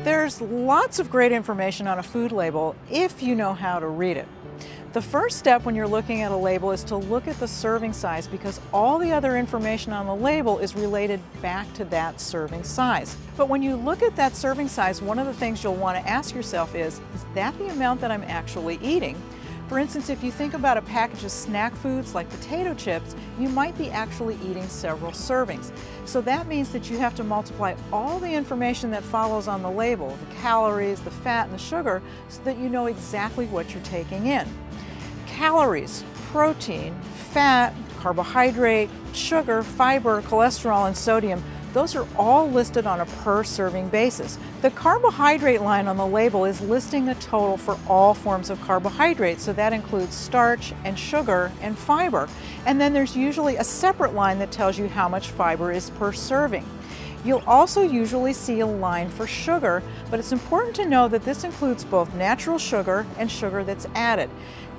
There's lots of great information on a food label if you know how to read it. The first step when you're looking at a label is to look at the serving size, because all the other information on the label is related back to that serving size. But when you look at that serving size, one of the things you'll want to ask yourself is that the amount that I'm actually eating? For instance, if you think about a package of snack foods like potato chips, you might be actually eating several servings. So that means that you have to multiply all the information that follows on the label, the calories, the fat, and the sugar, so that you know exactly what you're taking in. Calories, protein, fat, carbohydrate, sugar, fiber, cholesterol, and sodium, those are all listed on a per serving basis. The carbohydrate line on the label is listing the total for all forms of carbohydrates, so that includes starch and sugar and fiber. And then there's usually a separate line that tells you how much fiber is per serving. You'll also usually see a line for sugar, but it's important to know that this includes both natural sugar and sugar that's added.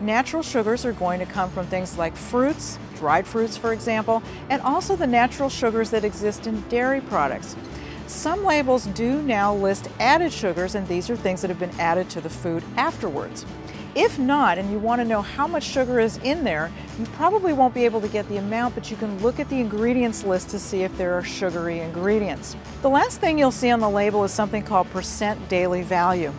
Natural sugars are going to come from things like fruits, dried fruits for example, and also the natural sugars that exist in dairy products. Some labels do now list added sugars, and these are things that have been added to the food afterwards. If not, and you want to know how much sugar is in there, you probably won't be able to get the amount, but you can look at the ingredients list to see if there are sugary ingredients. The last thing you'll see on the label is something called percent daily value.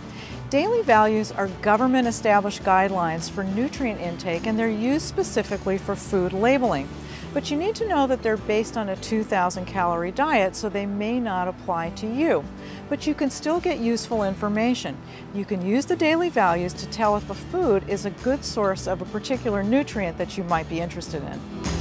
Daily values are government-established guidelines for nutrient intake, and they're used specifically for food labeling. But you need to know that they're based on a 2,000 calorie diet, so they may not apply to you. But you can still get useful information. You can use the daily values to tell if a food is a good source of a particular nutrient that you might be interested in.